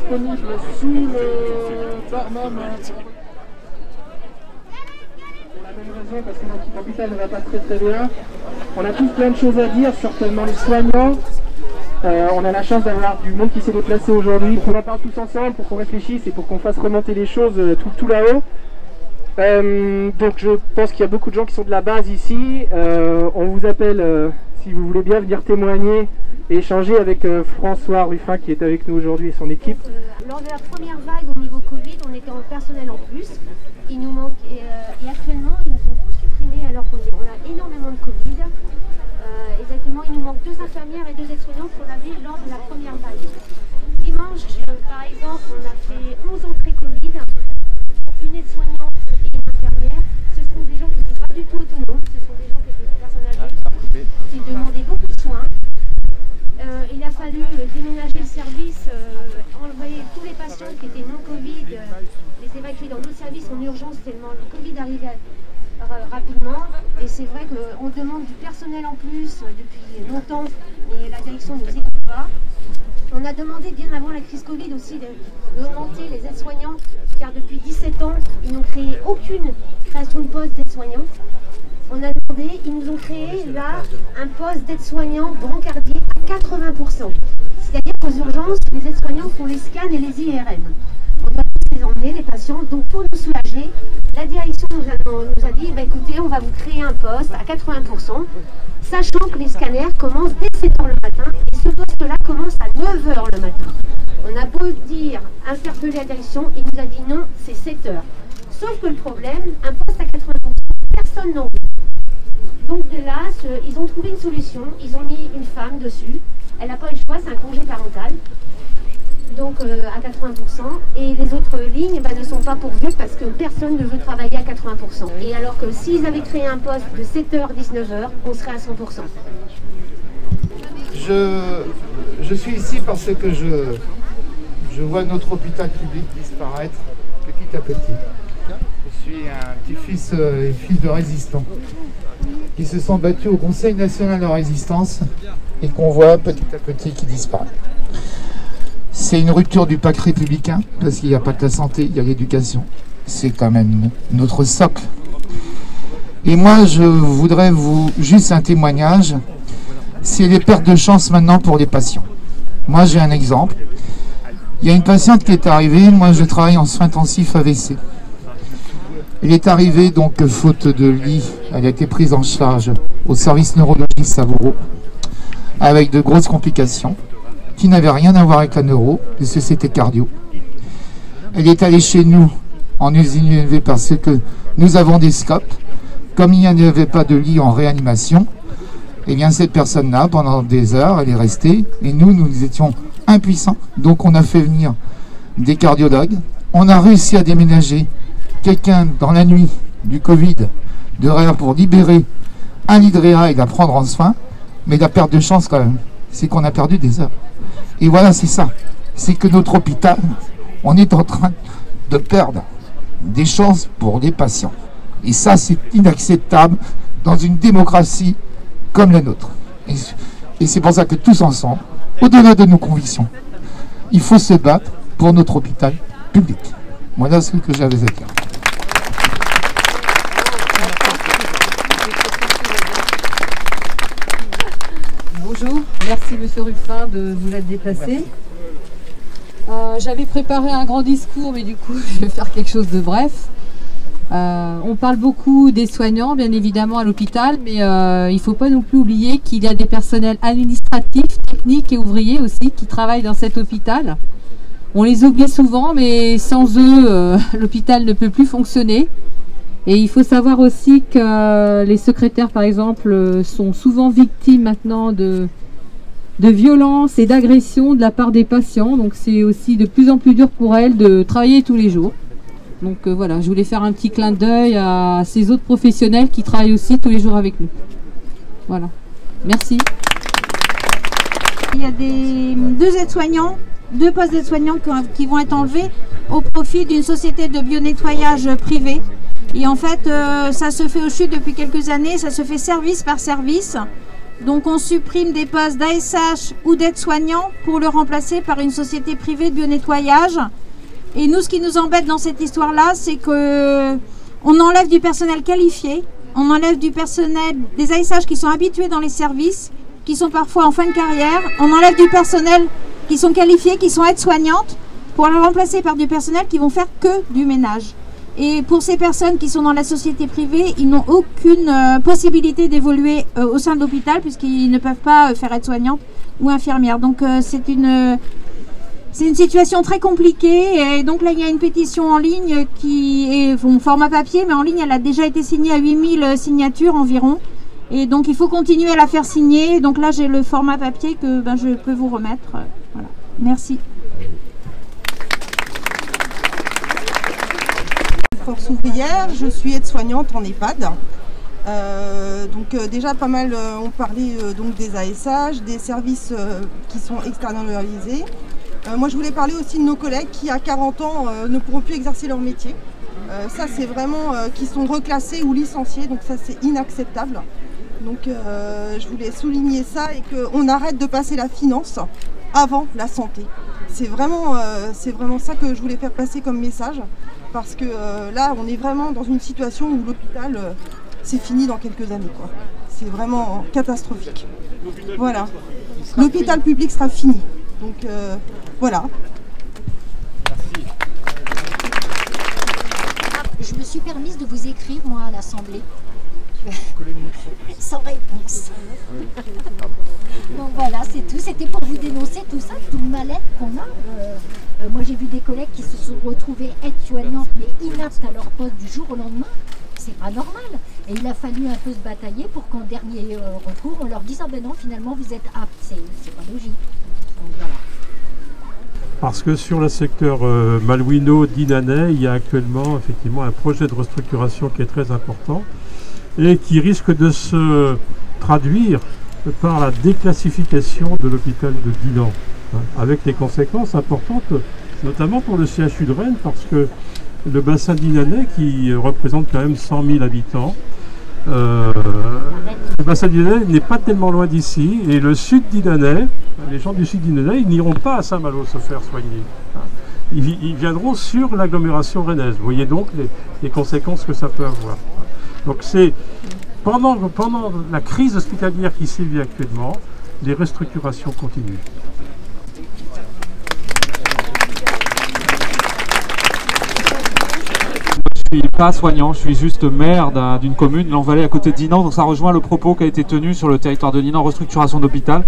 disponible sous le barnum. Pour la même raison, parce que notre hôpital ne va pas très bien. On a tous plein de choses à dire, certainement les soignants. On a la chance d'avoir du monde qui s'est déplacé aujourd'hui pour qu'on en parle tous ensemble, pour qu'on réfléchisse et pour qu'on fasse remonter les choses tout là-haut. Donc je pense qu'il y a beaucoup de gens qui sont de la base ici. On vous appelle, si vous voulez bien venir témoigner et échanger avec François Ruffin qui est avec nous aujourd'hui et son équipe. Lors de la première vague au niveau Covid, on était en personnel en plus. Il nous manque, et actuellement, ils nous ont tous supprimés alors qu'on a énormément de Covid. Exactement, il nous manque 2 infirmières et 2 aides-soignantes qu'on avait lors de la première vague. Dimanche, par exemple, on a fait 11 entrées Covid, une aide-soignante et une infirmière. Ce sont des gens qui n'étaient pas du tout autonomes, ce sont des gens qui étaient des personnes âgées, qui demandaient beaucoup de soins. Il a fallu déménager le service, enlever tous les patients qui étaient non Covid, les évacuer dans d'autres services en urgence tellement le Covid arrivait rapidement. Et c'est vrai qu'on demande du personnel en plus depuis longtemps, mais la direction ne nous écoute pas. On a demandé bien avant la crise Covid aussi d'augmenter les aides-soignants, car depuis 17 ans, ils n'ont créé aucune création de poste d'aide-soignants. On a demandé, ils nous ont créé là un poste d'aide-soignant brancardier à 80%. C'est-à-dire qu'aux urgences, les aides-soignants font les scans et les IRM. On doit les emmener, les patients. Donc pour nous soulager, la direction nous a dit, écoutez, on va vous créer un poste à 80%, sachant que les scanners commencent dès 7 h le matin, et ce poste-là commence à 9 h le matin. On a beau dire, interpeller la direction, il nous a dit non, c'est 7 h. Sauf que le problème, un poste à 80%, personne n'en veut. Donc de là, ils ont trouvé une solution, ils ont mis une femme dessus, elle n'a pas eu le choix, c'est un congé parental, donc à 80%, et les autres lignes ne sont pas pourvues parce que personne ne veut travailler à 80%. Et alors que s'ils avaient créé un poste de 7 h, 19 h, on serait à 100%. Je suis ici parce que je vois notre hôpital public disparaître petit à petit. Je suis un petit-fils et fils de résistants qui se sont battus au Conseil national de résistance et qu'on voit petit à petit qui disparaît. C'est une rupture du pacte républicain parce qu'il n'y a pas que la santé, il y a l'éducation. C'est quand même notre socle. Et moi, je voudrais juste un témoignage. C'est les pertes de chance maintenant pour les patients. Moi, j'ai un exemple. Il y a une patiente qui est arrivée. Moi, je travaille en soins intensifs AVC. Elle est arrivée, donc, faute de lit, elle a été prise en charge au service neurologie Savoureux, avec de grosses complications, qui n'avaient rien à voir avec la neuro, puisque c'était cardio. Elle est allée chez nous, en usine UNV, parce que nous avons des scopes. Comme il n'y avait pas de lit en réanimation, eh bien, cette personne-là, pendant des heures, elle est restée, et nous étions impuissants. Donc, on a fait venir des cardiologues. On a réussi à déménager quelqu'un dans la nuit du Covid de RER pour libérer un lit de réa et la prendre en soin, mais la perte de chance quand même, c'est qu'on a perdu des heures. Et voilà, c'est ça. C'est que notre hôpital, on est en train de perdre des chances pour les patients. Et ça, c'est inacceptable dans une démocratie comme la nôtre. Et c'est pour ça que tous ensemble, au-delà de nos convictions, il faut se battre pour notre hôpital public. Voilà ce que j'avais à dire. Bonjour, merci Monsieur Ruffin de vous être déplacé. J'avais préparé un grand discours, mais du coup je vais faire quelque chose de bref. On parle beaucoup des soignants, bien évidemment, à l'hôpital, mais il ne faut pas non plus oublier qu'il y a des personnels administratifs, techniques et ouvriers aussi qui travaillent dans cet hôpital. On les oublie souvent, mais sans eux, l'hôpital ne peut plus fonctionner. Et il faut savoir aussi que les secrétaires, par exemple, sont souvent victimes maintenant de violences et d'agressions de la part des patients. Donc c'est aussi de plus en plus dur pour elles de travailler tous les jours. Donc voilà, je voulais faire un petit clin d'œil à ces autres professionnels qui travaillent aussi tous les jours avec nous. Voilà, merci. Il y a deux aides-soignants, 2 postes d'aides-soignants qui vont être enlevés au profit d'une société de bio-nettoyage privée. Et en fait, ça se fait au CHU depuis quelques années, ça se fait service par service. Donc on supprime des postes d'ASH ou d'aide-soignants pour le remplacer par une société privée de bionettoyage. Et nous, ce qui nous embête dans cette histoire-là, c'est que on enlève du personnel qualifié, on enlève du personnel, des ASH qui sont habitués dans les services, qui sont parfois en fin de carrière, on enlève du personnel qui sont qualifiés, qui sont aides-soignantes, pour le remplacer par du personnel qui vont faire que du ménage. Et pour ces personnes qui sont dans la société privée, ils n'ont aucune possibilité d'évoluer au sein de l'hôpital puisqu'ils ne peuvent pas faire aide-soignante ou infirmière. Donc c'est une situation très compliquée. Et donc là, il y a une pétition en ligne qui est en format papier, mais en ligne, elle a déjà été signée à 8000 signatures environ. Et donc il faut continuer à la faire signer. Donc là, j'ai le format papier que je peux vous remettre. Voilà. Merci. Force ouvrière, je suis aide-soignante en EHPAD. Déjà pas mal on parlait donc des ASH, des services qui sont externalisés. Moi je voulais parler aussi de nos collègues qui à 40 ans ne pourront plus exercer leur métier. Ça c'est vraiment qui sont reclassés ou licenciés, donc ça c'est inacceptable. Donc je voulais souligner ça et qu'on arrête de passer la finance avant la santé. C'est vraiment ça que je voulais faire passer comme message. Parce que là, on est vraiment dans une situation où l'hôpital, c'est fini dans quelques années, quoi. C'est vraiment catastrophique. Voilà. L'hôpital public sera fini. Donc, voilà. Je me suis permise de vous écrire, moi, à l'Assemblée. Sans réponse. Donc voilà, c'est tout. C'était pour vous dénoncer tout ça, tout le mal-être qu'on a. Moi, j'ai vu des collègues qui se sont retrouvés aides-soignantes, mais inaptes à leur poste du jour au lendemain. C'est pas normal. Et il a fallu un peu se batailler pour qu'en dernier recours, on leur dise « Ah ben non, finalement, vous êtes aptes ». C'est pas logique. Donc voilà. Parce que sur le secteur Malouino-Dinanais, il y a actuellement effectivement un projet de restructuration qui est très important et qui risque de se traduire par la déclassification de l'hôpital de Dinan, avec des conséquences importantes, notamment pour le CHU de Rennes, parce que le bassin dinanais, qui représente quand même 100 000 habitants, le bassin dinanais n'est pas tellement loin d'ici, et le sud dinanais, les gens du sud dinanais, ils n'iront pas à Saint-Malo se faire soigner. Ils viendront sur l'agglomération rennaise. Vous voyez donc les conséquences que ça peut avoir. Donc c'est pendant la crise hospitalière qui sévit actuellement, les restructurations continuent. Je ne suis pas soignant, je suis juste maire d'une commune, l'Envalais à côté de Dinan, donc ça rejoint le propos qui a été tenu sur le territoire de Dinan, restructuration d'hôpital.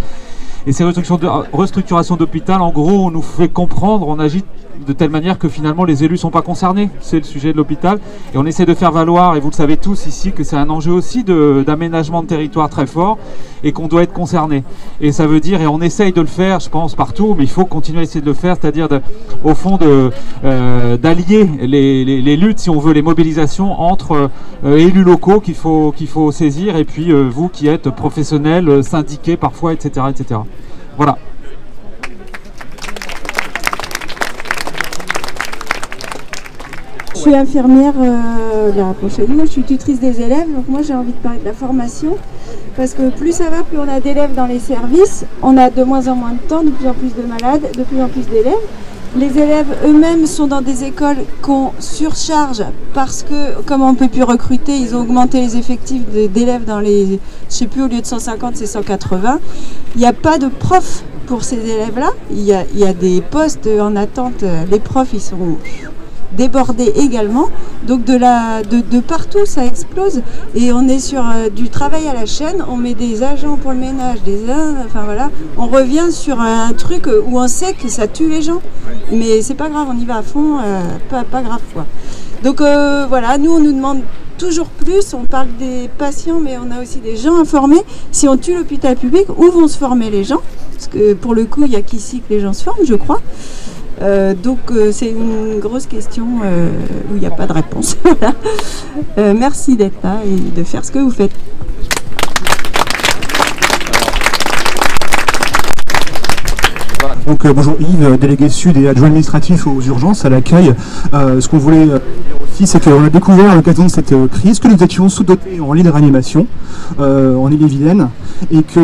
Et ces restructurations d'hôpital, en gros, on nous fait comprendre, on agit de telle manière que finalement les élus ne sont pas concernés. C'est le sujet de l'hôpital. Et on essaie de faire valoir, et vous le savez tous ici, que c'est un enjeu aussi d'aménagement de territoire très fort et qu'on doit être concerné. Et ça veut dire, et on essaye de le faire, je pense, partout, mais il faut continuer à essayer de le faire, c'est-à-dire au fond d'allier les luttes, si on veut, les mobilisations entre élus locaux qu'il faut saisir et puis vous qui êtes professionnels, syndiqués parfois, etc. etc. Voilà. Je suis infirmière la prochaine. Moi, je suis tutrice des élèves, donc moi j'ai envie de parler de la formation, parce que plus ça va, plus on a d'élèves dans les services, on a de moins en moins de temps, de plus en plus de malades, de plus en plus d'élèves. Les élèves eux-mêmes sont dans des écoles qu'on surcharge parce que, comme on ne peut plus recruter, ils ont augmenté les effectifs d'élèves dans les, je ne sais plus, au lieu de 150, c'est 180. Il n'y a pas de profs pour ces élèves-là. Il y a des postes en attente. Les profs, ils sont débordés également. Donc de partout, ça explose. Et on est sur du travail à la chaîne. On met des agents pour le ménage, enfin voilà. On revient sur un truc où on sait que ça tue les gens. Mais c'est pas grave, on y va à fond, pas grave quoi. Donc voilà, nous on nous demande toujours plus, on parle des patients, mais on a aussi des gens informés. Si on tue l'hôpital public, où vont se former les gens? Parce que pour le coup, il n'y a qu'ici que les gens se forment, je crois. Donc c'est une grosse question où il n'y a pas de réponse. Merci d'être là et de faire ce que vous faites. Donc bonjour Yves, délégué sud et adjoint administratif aux urgences à l'accueil. Ce qu'on voulait dire aussi, c'est qu'on a découvert à l'occasion de cette crise que nous étions sous-dotés en lits de réanimation en Ille-et-Vilaine, et qu'il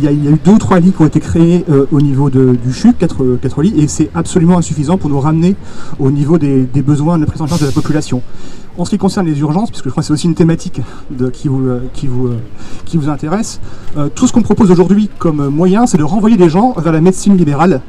y a eu 2 ou 3 lits qui ont été créés au niveau du CHUC, 4 lits, et c'est absolument insuffisant pour nous ramener au niveau des besoins de prise en charge de la population. En ce qui concerne les urgences, puisque je crois que c'est aussi une thématique qui vous intéresse, tout ce qu'on propose aujourd'hui comme moyen, c'est de renvoyer des gens vers la médecine libérale,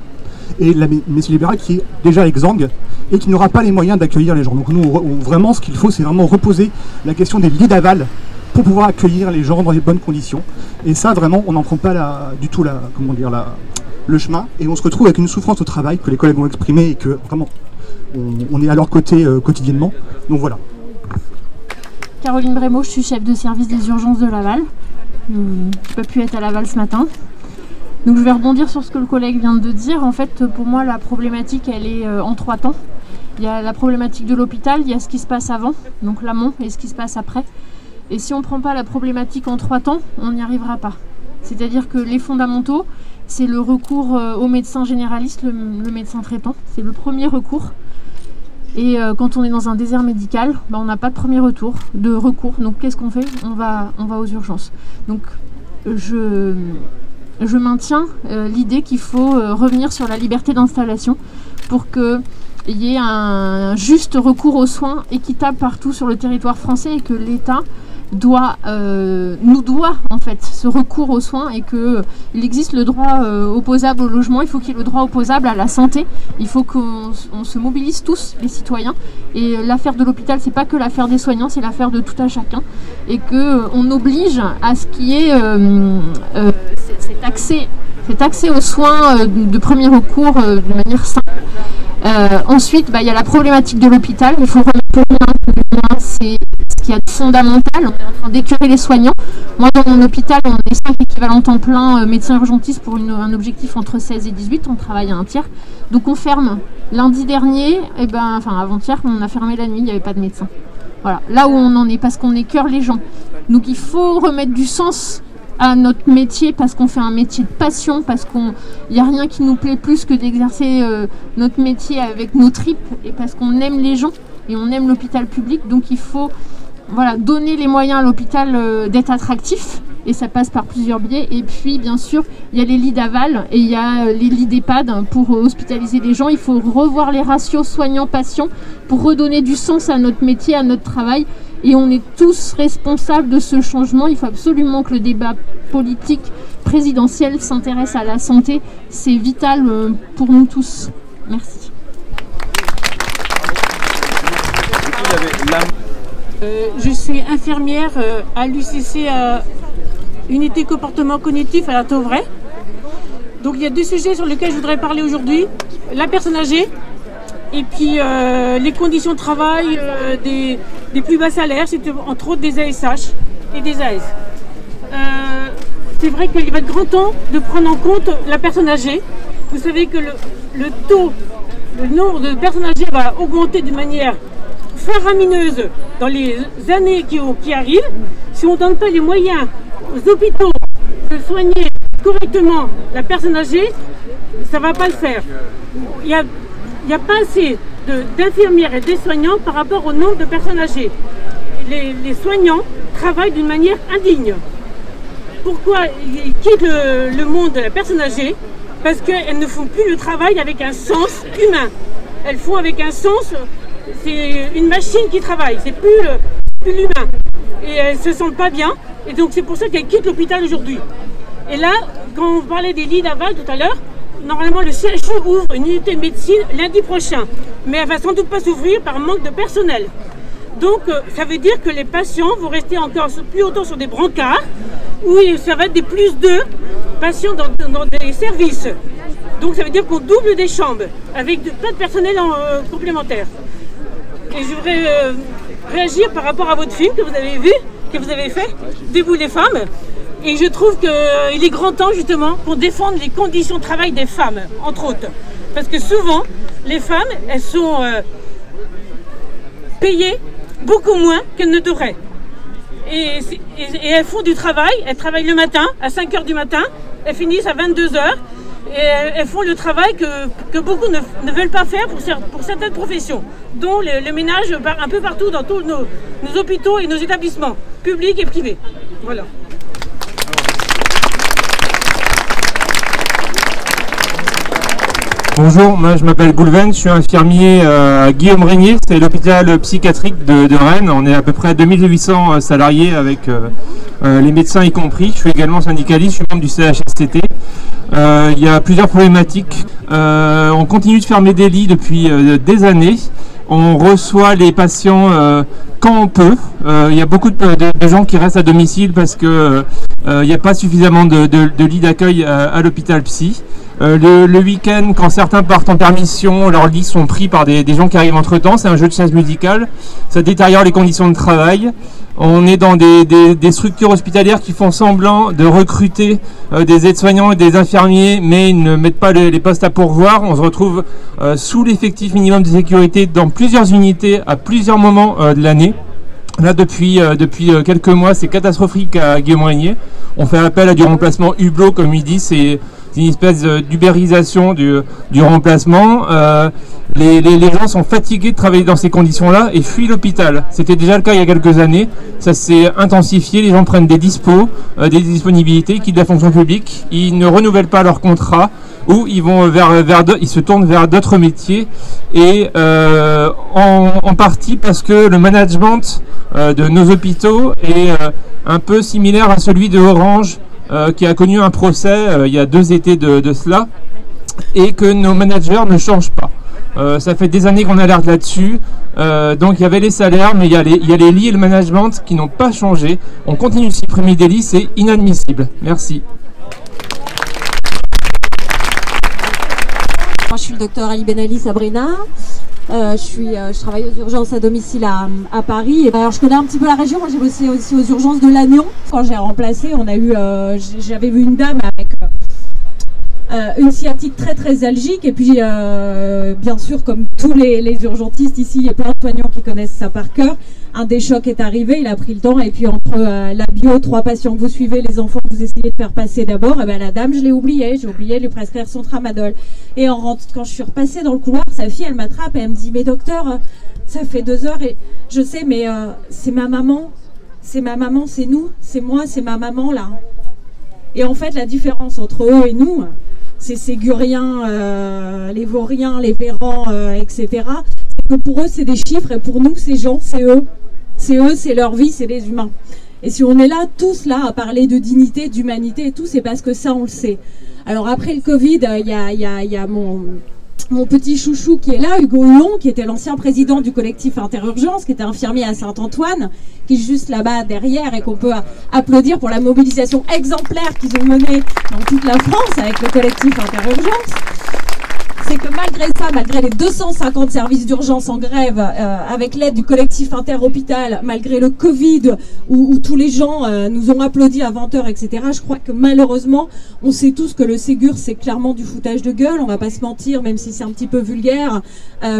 et la médecine libérale qui est déjà exsangue et qui n'aura pas les moyens d'accueillir les gens. Donc nous, vraiment, ce qu'il faut, c'est vraiment reposer la question des lits d'aval pour pouvoir accueillir les gens dans les bonnes conditions. Et ça, vraiment, on n'en prend pas du tout le chemin, et on se retrouve avec une souffrance au travail que les collègues ont exprimée et que vraiment on est à leur côté quotidiennement. Donc voilà. Caroline Brémaud, je suis chef de service des urgences de Laval. Je n'ai pas pu être à Laval ce matin. Donc je vais rebondir sur ce que le collègue vient de dire. En fait, pour moi, la problématique, elle est en 3 temps. Il y a la problématique de l'hôpital, il y a ce qui se passe avant, donc l'amont, et ce qui se passe après. Et si on ne prend pas la problématique en 3 temps, on n'y arrivera pas. C'est-à-dire que les fondamentaux, c'est le recours au médecin généraliste, le médecin traitant. C'est le premier recours. Et quand on est dans un désert médical, on n'a pas de premier recours. Donc qu'est-ce qu'on fait ? On va aux urgences. Donc je maintiens l'idée qu'il faut revenir sur la liberté d'installation pour qu'il y ait un juste recours aux soins équitable partout sur le territoire français, et que l'État nous doit en fait ce recours aux soins, et qu'il existe le droit opposable au logement, il faut qu'il y ait le droit opposable à la santé, il faut qu'on se mobilise tous les citoyens, et l'affaire de l'hôpital, c'est pas que l'affaire des soignants, c'est l'affaire de tout un chacun, et qu'on oblige à ce qu'il y ait cet accès aux soins de premier recours de manière simple. Ensuite, il y a la problématique de l'hôpital. Il faut remettre au moins que l'humain, c'est ce qu'il y a de fondamental. On est en train d'écurer les soignants. Moi, dans mon hôpital, on est 5 équivalents temps plein médecins urgentistes pour un objectif entre 16 et 18. On travaille à un tiers. Donc on ferme. Lundi dernier, avant-hier, on a fermé la nuit, il n'y avait pas de médecin. Voilà, là où on en est, parce qu'on écœure les gens. Donc il faut remettre du sens à notre métier, parce qu'on fait un métier de passion, parce qu'il n'y a rien qui nous plaît plus que d'exercer notre métier avec nos tripes, et parce qu'on aime les gens et on aime l'hôpital public. Donc il faut donner les moyens à l'hôpital d'être attractif, et ça passe par plusieurs biais. Et puis bien sûr, il y a les lits d'aval et il y a les lits d'EHPAD pour hospitaliser les gens. Il faut revoir les ratios soignants-patients pour redonner du sens à notre métier, à notre travail. Et on est tous responsables de ce changement. Il faut absolument que le débat politique présidentiel s'intéresse à la santé. C'est vital pour nous tous. Merci. Je suis infirmière à l'UCC, unité comportement cognitif à la Tauvray. Donc il y a 2 sujets sur lesquels je voudrais parler aujourd'hui. La personne âgée, et puis les conditions de travail des plus bas salaires, c'est entre autres des ASH et des AS. C'est vrai qu'il va être grand temps de prendre en compte la personne âgée. Vous savez que le nombre de personnes âgées va augmenter de manière faramineuse dans les années qui arrivent. Si on ne donne pas les moyens aux hôpitaux de soigner correctement la personne âgée, ça ne va pas le faire. Il n'y a pas assez d'infirmières et de soignants par rapport au nombre de personnes âgées. Les soignants travaillent d'une manière indigne. Pourquoi ils quittent le monde de la personne âgée? Parce qu'elles ne font plus le travail avec un sens humain. Elles font avec un sens, c'est une machine qui travaille, c'est plus l'humain. Et elles ne se sentent pas bien, et donc c'est pour ça qu'elles quittent l'hôpital aujourd'hui. Et là, quand on parlait des lits d'aval tout à l'heure, normalement le CHU ouvre une unité de médecine lundi prochain, mais elle ne va sans doute pas s'ouvrir par manque de personnel. Donc ça veut dire que les patients vont rester encore plus longtemps sur des brancards, où ça va être des plus de patients dans des services. Donc ça veut dire qu'on double des chambres, avec pas de personnel complémentaire. Et je voudrais réagir par rapport à votre film que vous avez vu, que vous avez fait, Debout les femmes. Et je trouve qu'il est grand temps justement pour défendre les conditions de travail des femmes, entre autres. Parce que souvent, les femmes, elles sont payées beaucoup moins qu'elles ne devraient. Et elles font du travail, elles travaillent le matin, à 5 h du matin, elles finissent à 22 h. et elles font le travail que beaucoup ne veulent pas faire pour certaines professions, dont le ménage un peu partout dans tous nos hôpitaux et nos établissements, publics et privés. Voilà. Bonjour, moi je m'appelle Goulven, je suis infirmier à Guillaume Régnier, c'est l'hôpital psychiatrique de Rennes. On est à peu près à 2800 salariés avec les médecins y compris. Je suis également syndicaliste, je suis membre du CHSCT. Il y a plusieurs problématiques. On continue de fermer des lits depuis des années. On reçoit les patients quand on peut. Il y a beaucoup de gens qui restent à domicile parce que il n'y a pas suffisamment de lits d'accueil à l'hôpital psy. Le week-end, quand certains partent en permission, leurs lits sont pris par des gens qui arrivent entre-temps. C'est un jeu de chaise musicale. Ça détériore les conditions de travail. On est dans des structures hospitalières qui font semblant de recruter des aides-soignants et des infirmiers, mais ils ne mettent pas les postes à pourvoir. On se retrouve sous l'effectif minimum de sécurité dans plusieurs unités à plusieurs moments de l'année. Là, depuis quelques mois, c'est catastrophique à Guillaume Régnier. On fait appel à du remplacement hublot, comme il dit. C'est une espèce d'ubérisation du remplacement. Les gens sont fatigués de travailler dans ces conditions-là et fuient l'hôpital. C'était déjà le cas il y a quelques années. Ça s'est intensifié. Les gens prennent des des disponibilités, quittent la fonction publique. Ils ne renouvellent pas leur contrat ou ils vont ils se tournent vers d'autres métiers. Et en partie parce que le management de nos hôpitaux est un peu similaire à celui de Orange, qui a connu un procès il y a 2 étés de cela, et que nos managers ne changent pas. Ça fait des années qu'on alerte là-dessus. Donc il y avait les salaires, mais il y a les lits et le management qui n'ont pas changé. On continue de supprimer des lits, c'est inadmissible. Merci. Moi, je suis le docteur Ali Benali Sabrina. Je travaille aux urgences à domicile à Paris. Alors, je connais un petit peu la région. Moi, j'ai bossé aussi aux urgences de Lannion. Quand j'ai remplacé, j'avais vu une dame avec une sciatique très algique. Et puis, bien sûr, comme tous les urgentistes ici, il y a plein de soignants qui connaissent ça par cœur. Un des chocs est arrivé, il a pris le temps. Et puis, entre la bio, 3 patients que vous suivez, les enfants que vous essayez de faire passer d'abord, et ben, la dame, je l'ai oublié. J'ai oublié de lui prescrire son tramadol. Et quand je suis repassée dans le couloir, sa fille, elle m'attrape et elle me dit « Mais docteur, ça fait 2 heures et je sais, mais c'est ma maman, c'est nous, c'est moi, c'est ma maman là. » Et en fait, la différence entre eux et nous, ces Séguriens, les Vauriens, les Vérans, etc., c'est que pour eux, c'est des chiffres et pour nous, ces gens, c'est eux. C'est eux, c'est leur vie, c'est les humains. Et si on est là, tous là, à parler de dignité, d'humanité et tout, c'est parce que ça, on le sait. Alors après le Covid, il y a mon petit chouchou qui est là, Hugo Huon, qui était l'ancien président du collectif Interurgence, qui était infirmier à Saint-Antoine, qui est juste là-bas derrière et qu'on peut applaudir pour la mobilisation exemplaire qu'ils ont menée dans toute la France avec le collectif Interurgence. C'est que malgré ça, malgré les 250 services d'urgence en grève, avec l'aide du collectif Interhôpital, malgré le Covid, où tous les gens nous ont applaudi à 20h, etc., je crois que malheureusement, on sait tous que le Ségur, c'est clairement du foutage de gueule, on va pas se mentir, même si c'est un petit peu vulgaire,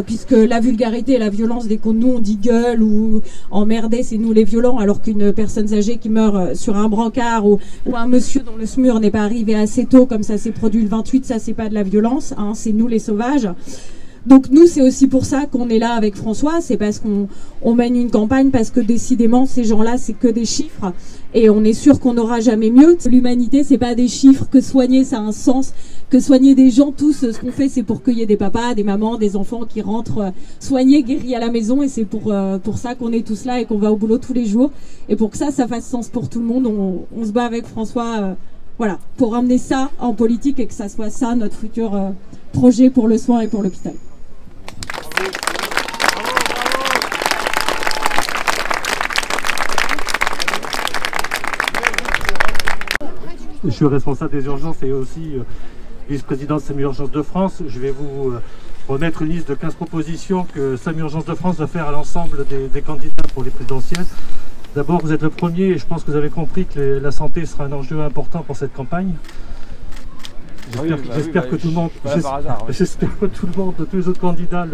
puisque la vulgarité et la violence, dès qu'on nous on dit gueule ou emmerder, c'est nous les violents, alors qu'une personne âgée qui meurt sur un brancard ou un monsieur dont le SMUR n'est pas arrivé assez tôt, comme ça s'est produit le 28, ça c'est pas de la violence, hein, c'est nous les sauvages. Donc nous, c'est aussi pour ça qu'on est là avec François, c'est parce qu'on mène une campagne, parce que décidément, ces gens-là, c'est que des chiffres, et on est sûr qu'on n'aura jamais mieux. L'humanité, c'est pas des chiffres, que soigner, ça a un sens, que soigner des gens, tous, ce qu'on fait, c'est pour qu'il y ait des papas, des mamans, des enfants qui rentrent soignés, guéris à la maison, et c'est pour ça qu'on est tous là et qu'on va au boulot tous les jours, et pour que ça fasse sens pour tout le monde, on se bat avec François, voilà, pour ramener ça en politique et que ça soit ça, notre futur projet pour le soin et pour l'hôpital. Je suis responsable des urgences et aussi vice-président de SAMU Urgences de France. Je vais vous remettre une liste de 15 propositions que SAMU Urgences de France va faire à l'ensemble des candidats pour les présidentielles. D'abord, vous êtes le premier et je pense que vous avez compris que la santé sera un enjeu important pour cette campagne. J'espère que tout le monde, j'espère que tout le monde, tous les autres candidats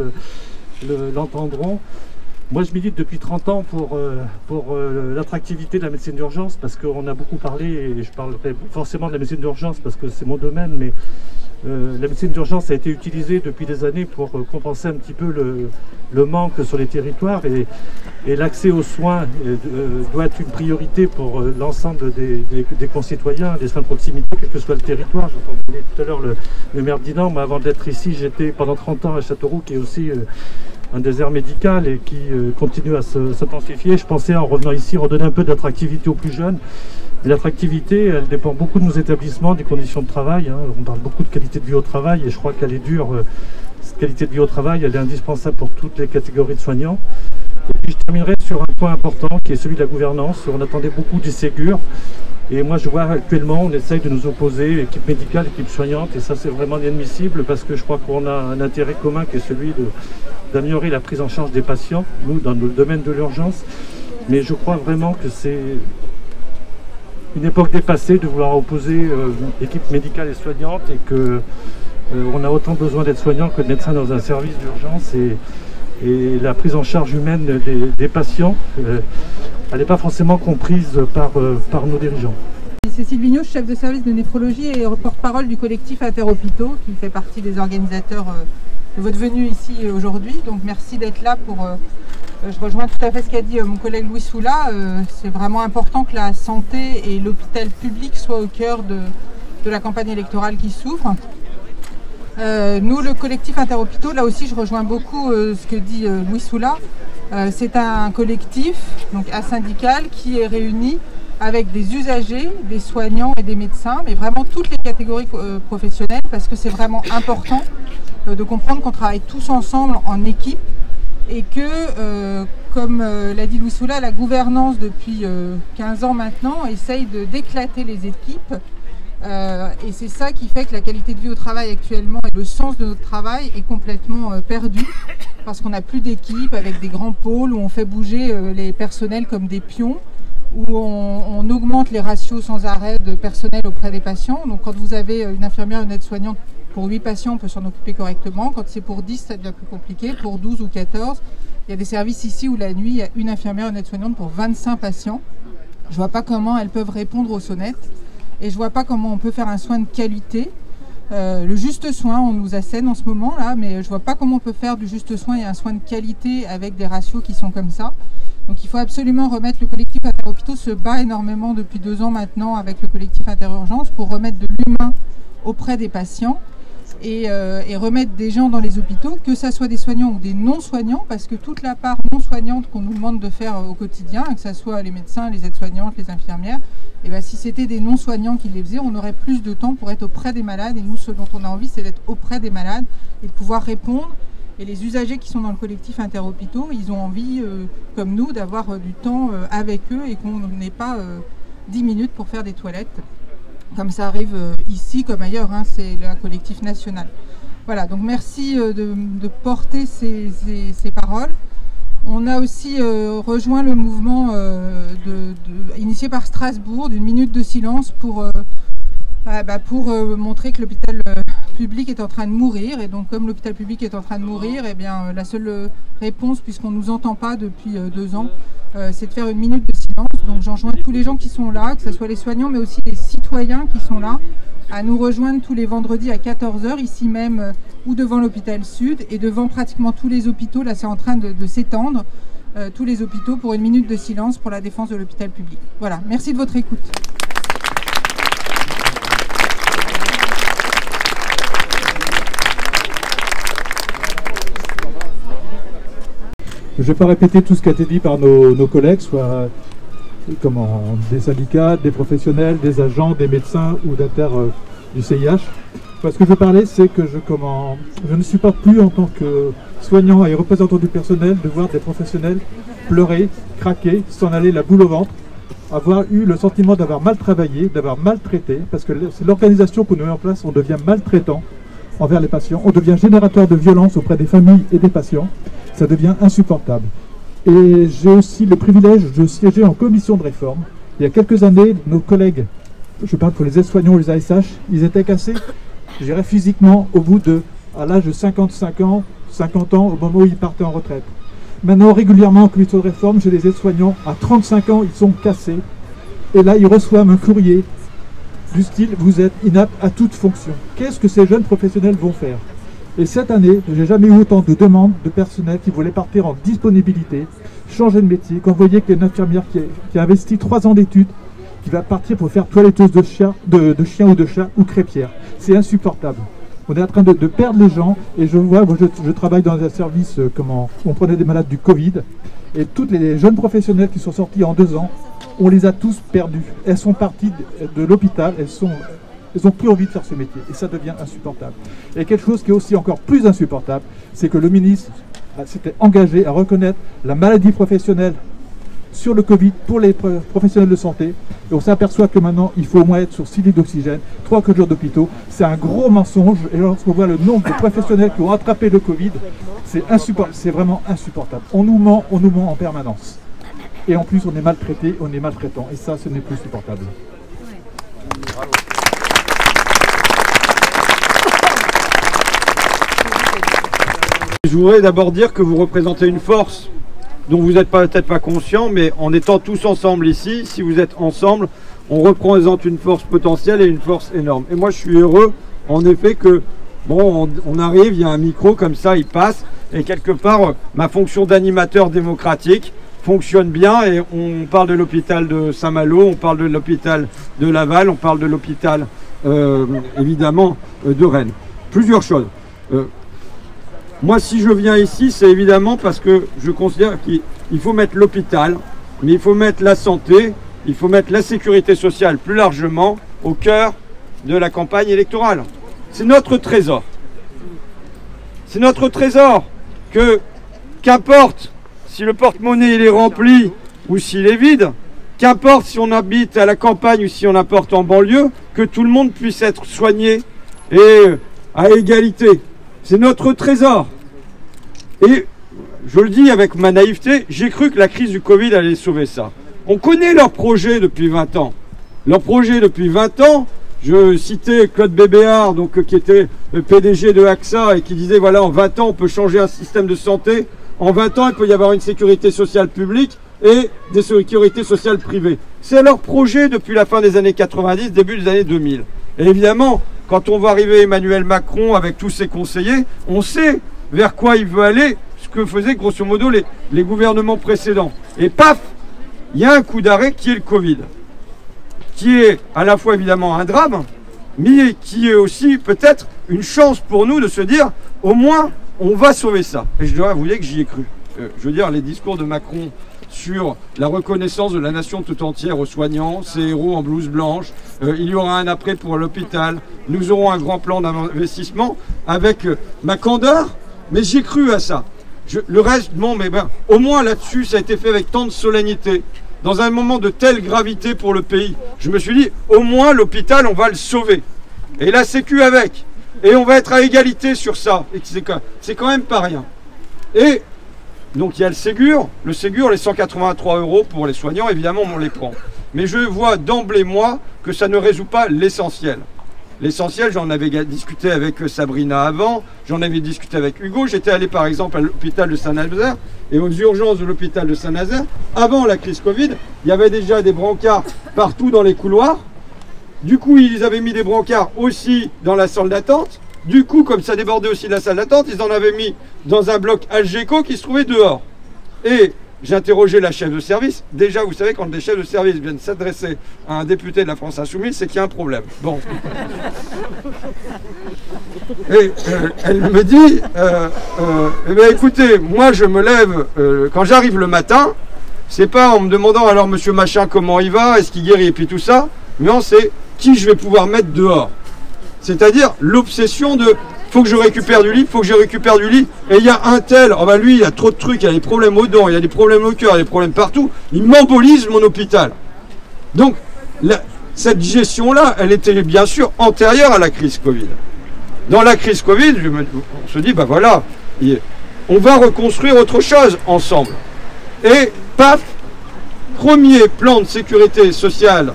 l'entendront. Moi, je milite depuis 30 ans pour l'attractivité de la médecine d'urgence, parce qu'on a beaucoup parlé, et je parlerai forcément de la médecine d'urgence parce que c'est mon domaine, mais La médecine d'urgence a été utilisée depuis des années pour compenser un petit peu le manque sur les territoires et l'accès aux soins doit être une priorité pour l'ensemble des concitoyens, des soins de proximité, quel que soit le territoire. J'entendais tout à l'heure le maire de Dinan, mais avant d'être ici, j'étais pendant 30 ans à Châteauroux, qui est aussi un désert médical et qui continue à s'intensifier. Je pensais en revenant ici redonner un peu d'attractivité aux plus jeunes. Et l'attractivité, elle dépend beaucoup de nos établissements, des conditions de travail. Hein. On parle beaucoup de qualité de vie au travail et je crois qu'elle est dure. Cette qualité de vie au travail, elle est indispensable pour toutes les catégories de soignants. Et puis je terminerai sur un point important qui est celui de la gouvernance. On attendait beaucoup du Ségur. Et moi je vois actuellement, on essaye de nous opposer, équipe médicale, équipe soignante. Et ça c'est vraiment inadmissible parce que je crois qu'on a un intérêt commun qui est celui d'améliorer la prise en charge des patients, nous dans le domaine de l'urgence. Mais je crois vraiment que c'est une époque dépassée de vouloir opposer équipe médicale et soignante et qu'on a autant besoin d'être soignants que de médecins dans un service d'urgence et la prise en charge humaine des patients, elle n'est pas forcément comprise par nos dirigeants. Cécile Vigneault, chef de service de néphrologie et porte-parole du collectif Interhôpitaux qui fait partie des organisateurs de votre venue ici aujourd'hui. Donc merci d'être là pour... je rejoins tout à fait ce qu'a dit mon collègue Louis Soula. C'est vraiment important que la santé et l'hôpital public soient au cœur de la campagne électorale qui s'ouvre. Nous, le collectif Interhôpitaux, là aussi je rejoins beaucoup ce que dit Louis Soula. C'est un collectif donc asyndical qui est réuni avec des usagers, des soignants et des médecins, mais vraiment toutes les catégories professionnelles parce que c'est vraiment important de comprendre qu'on travaille tous ensemble en équipe et que, comme l'a dit Louis Soula, la gouvernance depuis 15 ans maintenant essaye d'éclater les équipes et c'est ça qui fait que la qualité de vie au travail actuellement et le sens de notre travail est complètement perdu parce qu'on n'a plus d'équipe avec des grands pôles où on fait bouger les personnels comme des pions, où on augmente les ratios sans arrêt de personnel auprès des patients. Donc quand vous avez une infirmière, une aide-soignante pour 8 patients, on peut s'en occuper correctement. Quand c'est pour 10, ça devient plus compliqué. Pour 12 ou 14, il y a des services ici où la nuit, il y a une infirmière, une aide-soignante pour 25 patients. Je ne vois pas comment elles peuvent répondre aux sonnettes. Et je ne vois pas comment on peut faire un soin de qualité. Le juste soin, on nous assène en ce moment là, mais je ne vois pas comment on peut faire du juste soin et un soin de qualité avec des ratios qui sont comme ça. Donc il faut absolument remettre, le collectif Interhôpitaux se bat énormément depuis 2 ans maintenant avec le collectif Interurgence pour remettre de l'humain auprès des patients et remettre des gens dans les hôpitaux, que ce soit des soignants ou des non-soignants, parce que toute la part non-soignante qu'on nous demande de faire au quotidien, que ce soit les médecins, les aides-soignantes, les infirmières, et bien si c'était des non-soignants qui les faisaient, on aurait plus de temps pour être auprès des malades. Et nous, ce dont on a envie, c'est d'être auprès des malades et de pouvoir répondre. Et les usagers qui sont dans le collectif Interhôpitaux, ils ont envie, comme nous, d'avoir du temps avec eux et qu'on n'ait pas 10 minutes pour faire des toilettes. Comme ça arrive ici comme ailleurs, hein, c'est le collectif national. Voilà, donc merci de porter ces paroles. On a aussi rejoint le mouvement initié par Strasbourg d'une minute de silence pour montrer que l'hôpital public est en train de mourir. Et donc comme l'hôpital public est en train de mourir, eh bien, la seule réponse, puisqu'on ne nous entend pas depuis 2 ans, c'est de faire une minute de silence. Donc j'enjoins tous les gens qui sont là, que ce soit les soignants mais aussi les citoyens qui sont là, à nous rejoindre tous les vendredis à 14 h ici même ou devant l'hôpital Sud et devant pratiquement tous les hôpitaux. Là c'est en train de s'étendre, tous les hôpitaux, pour une minute de silence pour la défense de l'hôpital public. Voilà, merci de votre écoute. Je ne vais pas répéter tout ce qui a été dit par nos collègues, soit des syndicats, des professionnels, des agents, des médecins ou du CIH. Ce que je veux parler, c'est que je ne suis pas plus en tant que soignant et représentant du personnel de voir des professionnels pleurer, craquer, s'en aller la boule au ventre, avoir eu le sentiment d'avoir mal travaillé, d'avoir mal traité, parce que c'est l'organisation qu'on met en place, on devient maltraitant envers les patients, on devient générateur de violence auprès des familles et des patients. Ça devient insupportable. Et j'ai aussi le privilège de siéger en commission de réforme. Il y a quelques années, nos collègues, je parle pour les aides-soignants ou les ASH, ils étaient cassés, je dirais physiquement, à l'âge de 55 ans, 50 ans, au moment où ils partaient en retraite. Maintenant, régulièrement en commission de réforme, j'ai des aides-soignants, à 35 ans, ils sont cassés. Et là, ils reçoivent un courrier du style « vous êtes inapte à toute fonction ». Qu'est-ce que ces jeunes professionnels vont faire? Et cette année, j'ai jamais eu autant de demandes de personnel qui voulaient partir en disponibilité, changer de métier, quand vous voyez qu'il y a une infirmière qui a investi 3 ans d'études, qui va partir pour faire toiletteuse de chien ou de chat ou crêpière. C'est insupportable. On est en train de perdre les gens, et je vois, moi je travaille dans un service où on prenait des malades du Covid, et toutes les jeunes professionnels qui sont sortis en 2 ans, on les a tous perdus. Elles sont parties de l'hôpital, elles ont plus envie de faire ce métier, et ça devient insupportable. Et quelque chose qui est aussi encore plus insupportable, c'est que le ministre s'était engagé à reconnaître la maladie professionnelle sur le Covid pour les professionnels de santé, et on s'aperçoit que maintenant il faut au moins être sur 6 litres d'oxygène, 3-4 jours d'hôpitaux. C'est un gros mensonge, et lorsqu'on voit le nombre de professionnels qui ont attrapé le Covid, c'est insupportable, c'est vraiment insupportable. On nous ment en permanence. Et en plus on est maltraité, on est maltraitant, et ça ce n'est plus supportable. Je voudrais d'abord dire que vous représentez une force dont vous n'êtes peut-être pas conscient, mais en étant tous ensemble ici, si vous êtes ensemble, on représente une force potentielle et une force énorme. Et moi je suis heureux en effet que, bon, on arrive, il y a un micro comme ça, il passe, et quelque part ma fonction d'animateur démocratique fonctionne bien, et on parle de l'hôpital de Saint-Malo, on parle de l'hôpital de Laval, on parle de l'hôpital évidemment de Rennes. Plusieurs choses. Moi, si je viens ici, c'est évidemment parce que je considère qu'il faut mettre l'hôpital, mais il faut mettre la santé, il faut mettre la sécurité sociale plus largement au cœur de la campagne électorale. C'est notre trésor. C'est notre trésor que, qu'importe si le porte-monnaie il est rempli ou s'il est vide, qu'importe si on habite à la campagne ou si on apporte en banlieue, que tout le monde puisse être soigné et à égalité. C'est notre trésor. Et je le dis avec ma naïveté, j'ai cru que la crise du Covid allait sauver ça. On connaît leur projet depuis 20 ans. Leur projet depuis 20 ans, je citais Claude Bébéard, donc, qui était le PDG de AXA, et qui disait, voilà, en 20 ans, on peut changer un système de santé. En 20 ans, il peut y avoir une sécurité sociale publique et des sécurités sociales privées. C'est leur projet depuis la fin des années 90, début des années 2000. Et évidemment, quand on voit arriver Emmanuel Macron avec tous ses conseillers, on sait vers quoi il veut aller, ce que faisaient grosso modo les gouvernements précédents. Et paf, il y a un coup d'arrêt qui est le Covid, qui est à la fois évidemment un drame, mais qui est aussi peut-être une chance pour nous de se dire, au moins, on va sauver ça. Et je dois avouer que j'y ai cru. Je veux dire, les discours de Macron sur la reconnaissance de la nation tout entière aux soignants, ces héros en blouse blanche, il y aura un après pour l'hôpital, nous aurons un grand plan d'investissement avec ma candeur, mais j'ai cru à ça. Le reste, bon, mais ben, au moins là-dessus, ça a été fait avec tant de solennité, dans un moment de telle gravité pour le pays. Je me suis dit, au moins l'hôpital, on va le sauver. Et la Sécu avec. Et on va être à égalité sur ça. Et c'est quand même pas rien. Et donc il y a le Ségur, les 183 € pour les soignants, évidemment on les prend. Mais je vois d'emblée moi que ça ne résout pas l'essentiel. L'essentiel, j'en avais discuté avec Sabrina avant, j'en avais discuté avec Hugo, j'étais allé par exemple à l'hôpital de Saint-Nazaire, et aux urgences de l'hôpital de Saint-Nazaire, avant la crise Covid, il y avait déjà des brancards partout dans les couloirs. Du coup, ils avaient mis des brancards aussi dans la salle d'attente. Du coup, comme ça débordait aussi de la salle d'attente, ils en avaient mis dans un bloc Algeco qui se trouvait dehors. Et j'ai interrogé la chef de service. Déjà, vous savez, quand des chefs de service viennent s'adresser à un député de la France Insoumise, c'est qu'il y a un problème. Bon. Et elle me dit, eh bien, écoutez, moi je me lève, quand j'arrive le matin, c'est pas en me demandant alors monsieur machin comment il va, est-ce qu'il guérit et puis tout ça, mais c'est qui je vais pouvoir mettre dehors. C'est-à-dire l'obsession de faut que je récupère du lit, faut que je récupère du lit. Et il y a un tel, oh bah lui il a trop de trucs, il a des problèmes aux dents, il a des problèmes au cœur, il a des problèmes partout, il m'embolise mon hôpital. Donc cette gestion-là, elle était bien sûr antérieure à la crise Covid. Dans la crise Covid, on se dit, bah voilà, on va reconstruire autre chose ensemble. Et paf, premier plan de sécurité sociale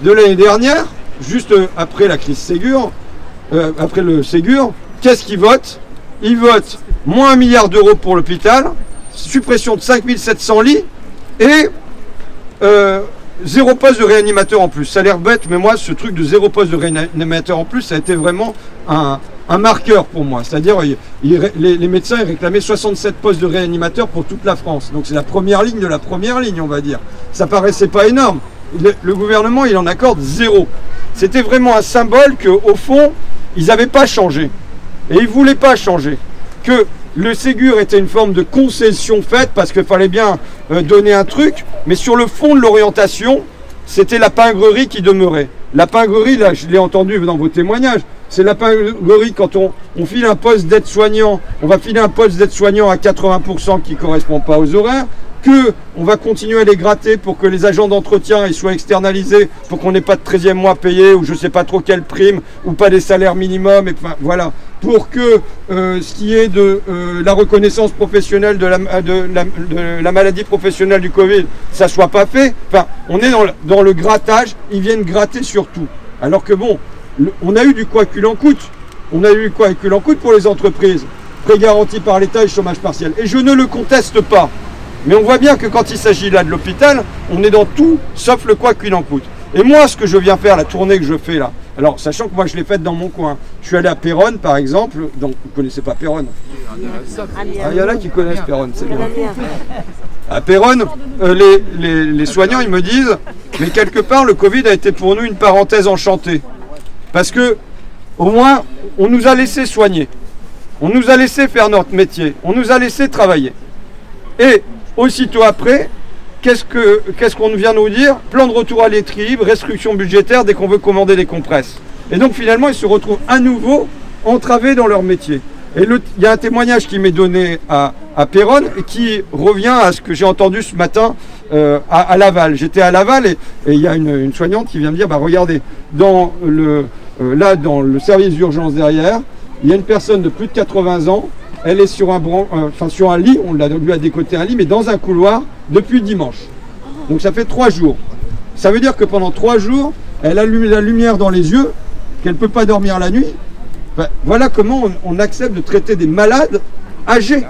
de l'année dernière, juste après la crise Ségur, après le Ségur, qu'est-ce qu'ils votent? Ils votent moins 1 milliard d'euros pour l'hôpital, suppression de 5700 lits et 0 poste de réanimateur en plus. Ça a l'air bête, mais moi, ce truc de 0 poste de réanimateur en plus, ça a été vraiment un marqueur pour moi. C'est-à-dire, les médecins ils réclamaient 67 postes de réanimateurs pour toute la France. Donc c'est la première ligne de la première ligne, on va dire. Ça paraissait pas énorme. Le gouvernement, il en accorde 0. C'était vraiment un symbole qu'au fond, ils n'avaient pas changé. Et ils ne voulaient pas changer. Que le Ségur était une forme de concession faite parce qu'il fallait bien donner un truc, mais sur le fond de l'orientation, c'était la pingrerie qui demeurait. La pingrerie, là, je l'ai entendu dans vos témoignages, c'est la pingrerie quand on file un poste d'aide-soignant, on va filer un poste d'aide-soignant à 80% qui ne correspond pas aux horaires, on va continuer à les gratter pour que les agents d'entretien ils soient externalisés, pour qu'on n'ait pas de 13e mois payé, ou je ne sais pas trop quelle prime, ou pas des salaires minimums, et enfin, voilà. Pour que ce qui est de la reconnaissance professionnelle de la maladie professionnelle du Covid, ça ne soit pas fait. Enfin, on est dans le grattage, ils viennent gratter sur tout. Alors que bon, on a eu du quoi qu'il en coûte. On a eu du quoi qu'il en coûte pour les entreprises. Prêt garanti par l'État et chômage partiel. Et je ne le conteste pas. Mais on voit bien que quand il s'agit là de l'hôpital, on est dans tout sauf le quoi qu'il en coûte. Et moi, ce que je viens faire, la tournée que je fais là, alors sachant que moi je l'ai faite dans mon coin, je suis allé à Péronne par exemple, donc vous ne connaissez pas Péronne? Il y en a qui connaissent Péronne, c'est bien. À Péronne, les soignants ils me disent, mais quelque part le Covid a été pour nous une parenthèse enchantée. Parce que au moins on nous a laissé soigner, on nous a laissé faire notre métier, on nous a laissé travailler. Et aussitôt après, qu'est-ce qu'on vient nous dire? Plan de retour à l'équilibre, restriction budgétaire dès qu'on veut commander des compresses. Et donc finalement, ils se retrouvent à nouveau entravés dans leur métier. Et il y a un témoignage qui m'est donné à Péronne et qui revient à ce que j'ai entendu ce matin à Laval. J'étais à Laval et il y a une soignante qui vient me dire, bah regardez, dans le service d'urgence derrière, il y a une personne de plus de 80 ans. Elle est sur un lit, on lui a décoté un lit, mais dans un couloir depuis dimanche. Donc ça fait 3 jours. Ça veut dire que pendant 3 jours, elle allume la lumière dans les yeux, qu'elle ne peut pas dormir la nuit. Enfin, voilà comment on accepte de traiter des malades âgés.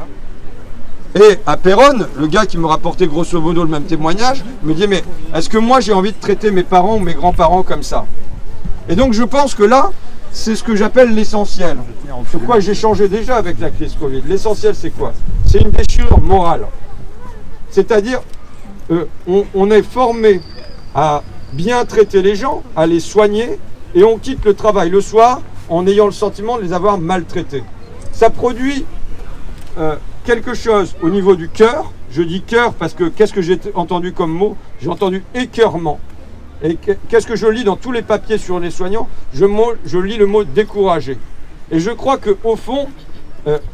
Et à Péronne, le gars qui me rapportait grosso modo le même témoignage, me dit mais est-ce que moi j'ai envie de traiter mes parents ou mes grands-parents comme ça? Et donc je pense que là, c'est ce que j'appelle l'essentiel. Sur quoi j'ai changé déjà avec la crise Covid. L'essentiel, c'est quoi? C'est une déchirure morale. C'est-à-dire, on est formé à bien traiter les gens, à les soigner, et on quitte le travail le soir en ayant le sentiment de les avoir maltraités. Ça produit quelque chose au niveau du cœur. Je dis cœur parce que qu'est-ce que j'ai entendu comme mot? J'ai entendu écœurement. Et qu'est-ce que je lis dans tous les papiers sur les soignants? Je lis le mot découragé. Et je crois qu'au fond,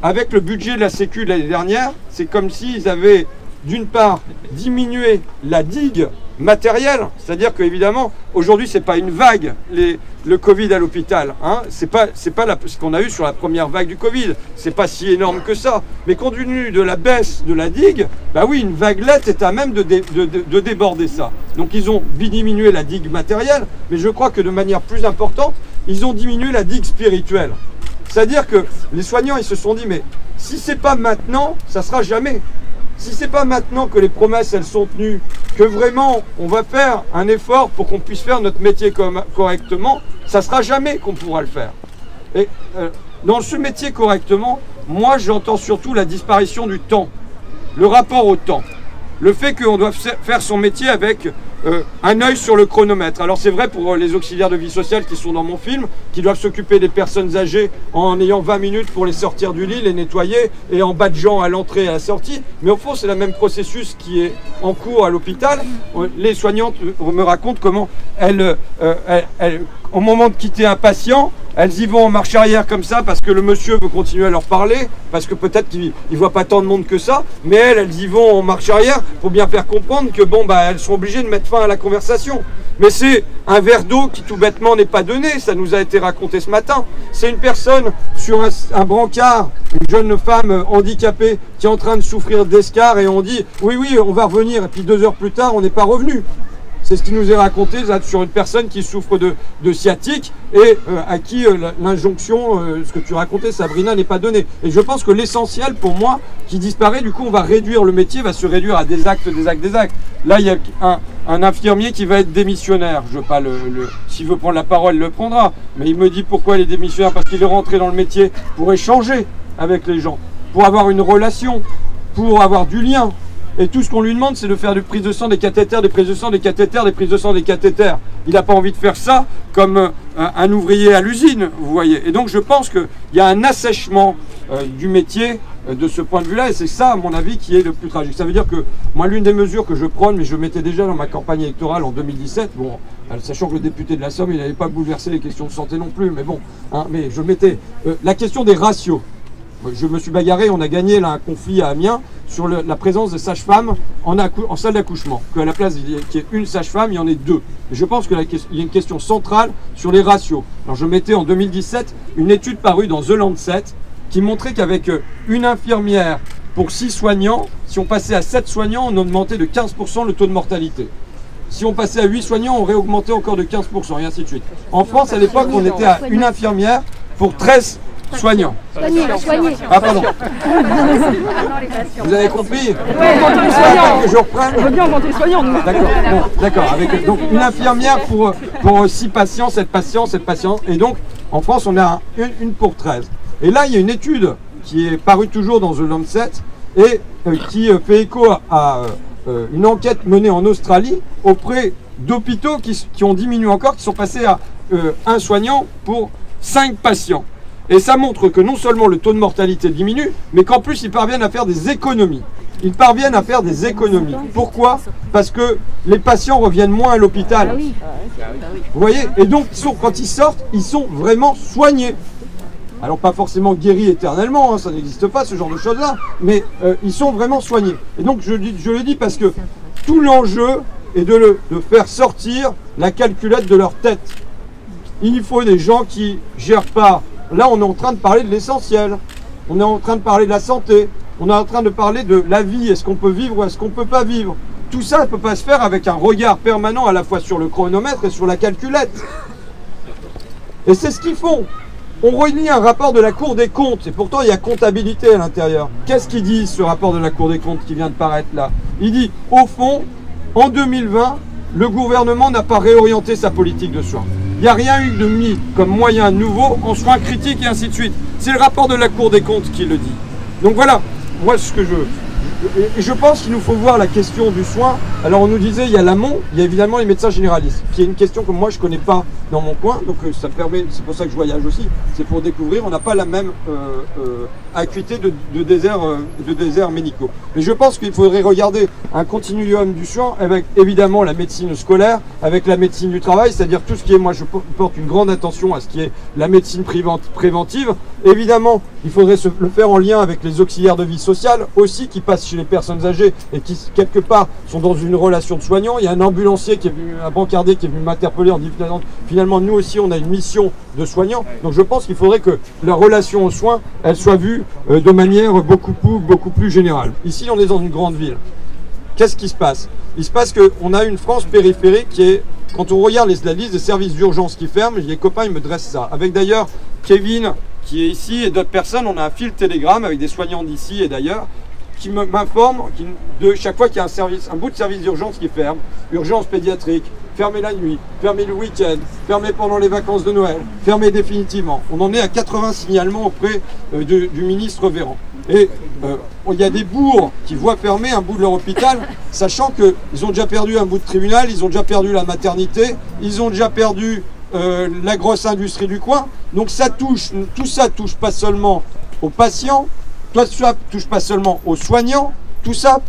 avec le budget de la Sécu l'année dernière, c'est comme s'ils avaient d'une part diminué la digue matérielle, c'est-à-dire qu'évidemment, aujourd'hui, ce n'est pas une vague, le Covid à l'hôpital. Hein. C'est pas ce qu'on a eu sur la première vague du Covid. C'est pas si énorme que ça. Mais compte tenu de la baisse de la digue, bah oui, une vaguelette est à même de déborder ça. Donc ils ont diminué la digue matérielle, mais je crois que de manière plus importante, ils ont diminué la digue spirituelle. C'est-à-dire que les soignants, ils se sont dit, mais si c'est pas maintenant, ça sera jamais. Si c'est pas maintenant que les promesses elles sont tenues, que vraiment on va faire un effort pour qu'on puisse faire notre métier correctement, ça sera jamais qu'on pourra le faire. Et dans ce métier correctement, moi j'entends surtout la disparition du temps, le rapport au temps, le fait qu'on doit faire son métier avec un œil sur le chronomètre. Alors c'est vrai pour les auxiliaires de vie sociale qui sont dans mon film, qui doivent s'occuper des personnes âgées en ayant 20 minutes pour les sortir du lit, les nettoyer et en badgeant à l'entrée et à la sortie. Mais au fond c'est le même processus qui est en cours à l'hôpital. Les soignantes me racontent comment au moment de quitter un patient, elles y vont en marche arrière comme ça parce que le monsieur veut continuer à leur parler, parce que peut-être qu'il ne voit pas tant de monde que ça, mais elles y vont en marche arrière pour bien faire comprendre que bon, bah, elles sont obligées de mettre fin à la conversation. Mais c'est un verre d'eau qui tout bêtement n'est pas donné, ça nous a été raconté ce matin. C'est une personne sur un brancard, une jeune femme handicapée qui est en train de souffrir d'escar et on dit oui, on va revenir, et puis 2 heures plus tard, on n'est pas revenu. C'est ce qui nous est raconté sur une personne qui souffre de sciatique et à qui l'injonction, ce que tu racontais Sabrina, n'est pas donnée. Et je pense que l'essentiel pour moi qui disparaît, du coup on va réduire le métier, va se réduire à des actes. Là il y a un infirmier qui va être démissionnaire. Je veux pas s'il veut prendre la parole, il le prendra. Mais il me dit pourquoi il est démissionnaire, parce qu'il est rentré dans le métier pour échanger avec les gens, pour avoir une relation, pour avoir du lien. Et tout ce qu'on lui demande, c'est de faire des prises de sang, des cathéters, des prises de sang, des cathéters, des prises de sang, des cathéters. Il n'a pas envie de faire ça comme un ouvrier à l'usine, vous voyez. Et donc je pense qu'il y a un assèchement du métier de ce point de vue-là, et c'est ça, à mon avis, qui est le plus tragique. Ça veut dire que moi, l'une des mesures que je prône, mais je mettais déjà dans ma campagne électorale en 2017, bon, sachant que le député de la Somme, il n'avait pas bouleversé les questions de santé non plus, mais bon, hein, mais je mettais la question des ratios. Je me suis bagarré, on a gagné là, un conflit à Amiens sur la présence des sages-femmes en salle d'accouchement. Qu'à la place qu'il y ait une sage-femme, il y en ait deux. Et je pense qu'il y a une question centrale sur les ratios. Alors je mettais en 2017 une étude parue dans The Lancet qui montrait qu'avec une infirmière pour 6 soignants, si on passait à 7 soignants, on augmentait de 15% le taux de mortalité. Si on passait à 8 soignants, on aurait augmenté encore de 15%, et ainsi de suite. En France, à l'époque, on était à une infirmière pour 13 soignants. Soigner. Ah pardon. Vous avez compris? Oui, augmenter les soignants. Que je reprenne. On veut bien augmenter les soignants, nous. D'accord, bon, d'accord. Donc une infirmière pour 6 patients, 7 patients, 7 patients. Et donc, en France, on a une pour 13. Et là, il y a une étude qui est parue toujours dans The Lancet et qui fait écho à une enquête menée en Australie auprès d'hôpitaux qui ont diminué encore, qui sont passés à 1 soignant pour 5 patients. Et ça montre que non seulement le taux de mortalité diminue, mais qu'en plus ils parviennent à faire des économies. Ils parviennent à faire des économies. Pourquoi? Parce que les patients reviennent moins à l'hôpital. Vous voyez? Et donc quand ils sortent, ils sont vraiment soignés. Alors pas forcément guéris éternellement, hein, ça n'existe pas ce genre de choses-là, mais ils sont vraiment soignés. Et donc je le dis parce que tout l'enjeu est de faire sortir la calculette de leur tête. Il faut des gens qui gèrent pas. Là, on est en train de parler de l'essentiel. On est en train de parler de la santé. On est en train de parler de la vie. Est-ce qu'on peut vivre ou est-ce qu'on ne peut pas vivre? Tout ça ne peut pas se faire avec un regard permanent à la fois sur le chronomètre et sur la calculette. Et c'est ce qu'ils font. On relie un rapport de la Cour des comptes. Et pourtant, il y a comptabilité à l'intérieur. Qu'est-ce qu'il dit, ce rapport de la Cour des comptes qui vient de paraître là? Il dit, au fond, en 2020, le gouvernement n'a pas réorienté sa politique de soins. Il n'y a rien eu de mis comme moyen nouveau en soins critiques et ainsi de suite. C'est le rapport de la Cour des comptes qui le dit. Donc voilà, moi ce que je pense qu'il nous faut voir la question du soin. Alors on nous disait, il y a l'amont, il y a évidemment les médecins généralistes, qui est une question que moi je ne connais pas dans mon coin, donc ça me permet, c'est pour ça que je voyage aussi, c'est pour découvrir, on n'a pas la même acuité de déserts médicaux. Mais je pense qu'il faudrait regarder un continuum du soin avec évidemment la médecine scolaire, avec la médecine du travail, c'est-à-dire tout ce qui est, moi je porte une grande attention à ce qui est la médecine préventive. Évidemment, il faudrait le faire en lien avec les auxiliaires de vie sociale aussi, qui passent chez les personnes âgées et qui quelque part sont dans une relation de soignant. Il y a un ambulancier qui est venu, un brancardier qui est venu m'interpeller en disant finalement nous aussi on a une mission de soignant. Donc je pense qu'il faudrait que la relation aux soins elle soit vue de manière beaucoup plus générale. Ici on est dans une grande ville. Qu'est-ce qui se passe? Il se passe qu'on a une France périphérique qui est, quand on regarde la liste des services d'urgence qui ferment, les copains ils me dressent ça. Avec d'ailleurs Kevin qui est ici et d'autres personnes, on a un fil Telegram avec des soignants d'ici et d'ailleurs qui m'informe de chaque fois qu'il y a un bout de service d'urgence qui ferme, urgence pédiatrique, fermé la nuit, fermé le week-end, fermé pendant les vacances de Noël, fermé définitivement. On en est à 80 signalements auprès du ministre Véran. Et il y a des bourgs qui voient fermer un bout de leur hôpital, sachant qu'ils ont déjà perdu un bout de tribunal, ils ont déjà perdu la maternité, ils ont déjà perdu la grosse industrie du coin. Donc tout ça touche pas seulement aux patients, tout ça touche pas seulement aux soignants, tout ça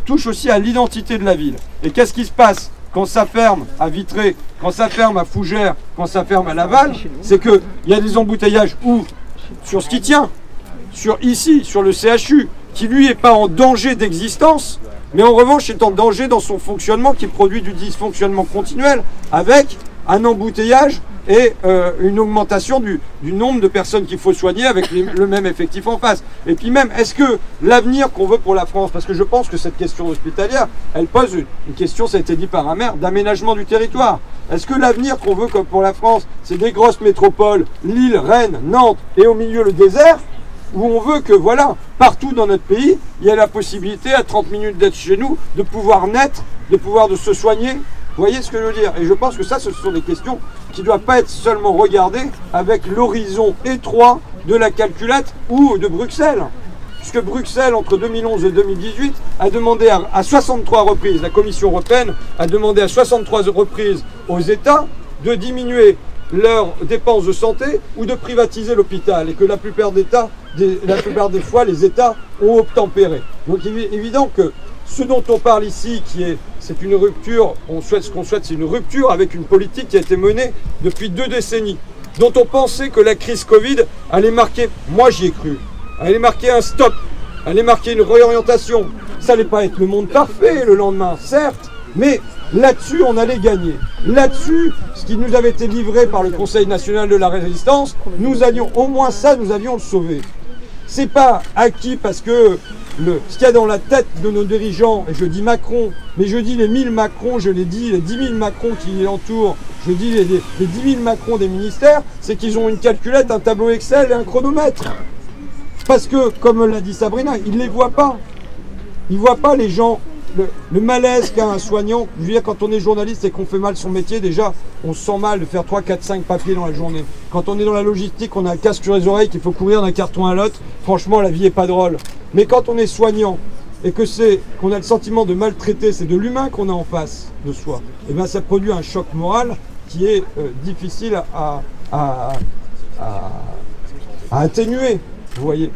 touche aussi à l'identité de la ville. Et qu'est-ce qui se passe quand ça ferme à Vitré, quand ça ferme à Fougères, quand ça ferme à Laval? C'est qu'il y a des embouteillages sur ce qui tient, sur le CHU, qui lui n'est pas en danger d'existence, mais en revanche est en danger dans son fonctionnement, qui produit du dysfonctionnement continuel, avec un embouteillage et une augmentation du nombre de personnes qu'il faut soigner avec le même effectif en face. Et puis même, est-ce que l'avenir qu'on veut pour la France, parce que je pense que cette question hospitalière, elle pose une question, ça a été dit par un maire, d'aménagement du territoire. Est-ce que l'avenir qu'on veut pour la France, c'est des grosses métropoles, Lille, Rennes, Nantes, et au milieu le désert? où on veut que, voilà, partout dans notre pays, il y ait la possibilité, à 30 minutes d'être chez nous, de pouvoir naître, de se soigner. Vous voyez ce que je veux dire? Et je pense que ça, ce sont des questions qui ne doivent pas être seulement regardées avec l'horizon étroit de la calculette ou de Bruxelles. Puisque Bruxelles, entre 2011 et 2018, a demandé à 63 reprises, la Commission européenne a demandé à 63 reprises aux États de diminuer leurs dépenses de santé ou de privatiser l'hôpital, et que la plupart des fois, les États ont obtempéré. Donc il est évident que ce dont on parle ici, c'est une rupture, ce qu'on souhaite, c'est une rupture avec une politique qui a été menée depuis 2 décennies, dont on pensait que la crise Covid allait marquer, moi j'y ai cru, allait marquer un stop, allait marquer une réorientation. Ça n'allait pas être le monde parfait le lendemain, certes, mais là-dessus, on allait gagner. Là-dessus, ce qui nous avait été livré par le Conseil national de la résistance, nous allions, au moins ça, nous avions le sauvé. C'est pas acquis parce que ce qu'il y a dans la tête de nos dirigeants, et je dis Macron, mais je dis les 1000 Macron, je l'ai dit, les 10 000 Macron qui l'entourent, je dis les 10 000 Macron des ministères, c'est qu'ils ont une calculette, un tableau Excel et un chronomètre. Parce que, comme l'a dit Sabrina, ils ne les voient pas. Ils ne voient pas les gens. Le malaise qu'a un soignant, je veux dire, quand on est journaliste et qu'on fait mal son métier, déjà, on se sent mal de faire 3, 4, 5 papiers dans la journée. Quand on est dans la logistique, on a un casque sur les oreilles, qu'il faut courir d'un carton à l'autre, franchement, la vie n'est pas drôle. Mais quand on est soignant et qu'on a le sentiment de maltraiter, c'est de l'humain qu'on a en face de soi, et bien ça produit un choc moral qui est difficile à atténuer, vous voyez.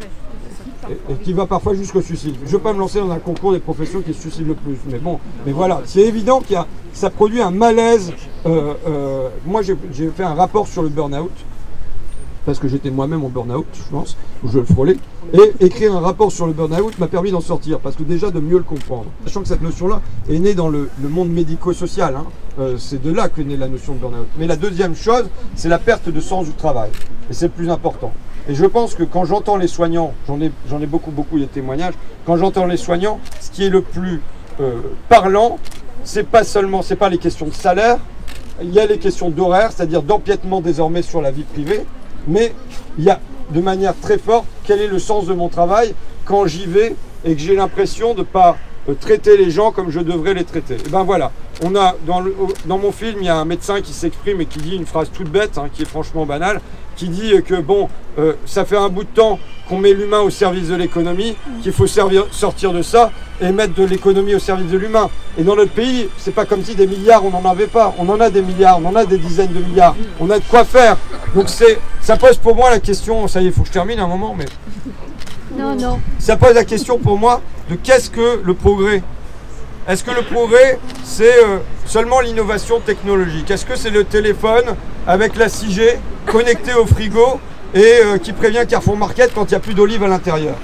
Et qui va parfois jusqu'au suicide. Je ne veux pas me lancer dans un concours des professions qui se suicident le plus, mais bon, mais voilà, c'est évident que ça produit un malaise. Moi, j'ai fait un rapport sur le burn-out, parce que j'étais moi-même en burn-out, je pense, où je le frôlais, et écrire un rapport sur le burn-out m'a permis d'en sortir, parce que déjà de mieux le comprendre. Sachant que cette notion-là est née dans le monde médico-social, hein. C'est de là qu'est née la notion de burn-out. Mais la deuxième chose, c'est la perte de sens du travail, et c'est le plus important. Et je pense que quand j'entends les soignants, j'en ai beaucoup des témoignages, quand j'entends les soignants, ce qui est le plus parlant, c'est pas les questions de salaire, il y a les questions d'horaire, c'est-à-dire d'empiètement désormais sur la vie privée, mais il y a de manière très forte quel est le sens de mon travail quand j'y vais et que j'ai l'impression de ne pas traiter les gens comme je devrais les traiter. Et ben voilà, on a dans mon film, il y a un médecin qui s'exprime et qui dit une phrase toute bête, hein, qui est franchement banale, qui dit que bon, ça fait un bout de temps qu'on met l'humain au service de l'économie, qu'il faut sortir de ça et mettre de l'économie au service de l'humain. Et dans notre pays, c'est pas comme si des milliards, on n'en avait pas. On en a des milliards, on en a des dizaines de milliards. On a de quoi faire. Donc ça pose pour moi la question, ça y est, il faut que je termine un moment, mais... Non. Ça pose la question pour moi de qu'est-ce que le progrès? Est-ce que le progrès, c'est seulement l'innovation technologique? Est-ce que c'est le téléphone avec la 6G connecté au frigo et qui prévient Carrefour Market quand il n'y a plus d'olives à l'intérieur?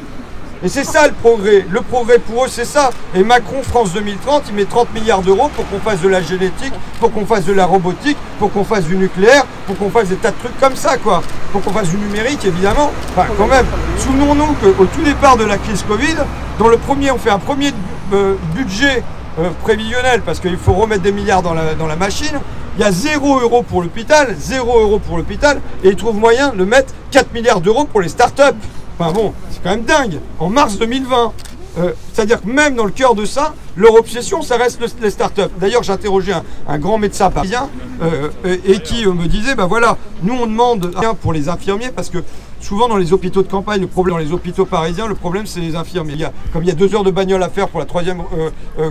Et c'est ça le progrès. Le progrès pour eux, c'est ça. Et Macron, France 2030, il met 30 milliards d'euros pour qu'on fasse de la génétique, pour qu'on fasse de la robotique, pour qu'on fasse du nucléaire, pour qu'on fasse des tas de trucs comme ça, quoi. Pour qu'on fasse du numérique, évidemment. Enfin, quand même, souvenons-nous qu'au tout départ de la crise Covid, on fait un premier budget prévisionnel, parce qu'il faut remettre des milliards dans la machine. Il y a 0 € pour l'hôpital, 0 € pour l'hôpital, et ils trouvent moyen de mettre 4 milliards d'euros pour les startups. Enfin bon, c'est quand même dingue, en mars 2020. C'est-à-dire que même dans le cœur de ça, leur obsession, ça reste les startups. D'ailleurs, j'ai interrogé un grand médecin parisien et qui me disait, ben voilà, nous on demande rien pour les infirmiers, parce que souvent dans les hôpitaux de campagne, le problème dans les hôpitaux parisiens, le problème c'est les infirmiers. Comme il y a 2 heures de bagnole à faire pour la 3e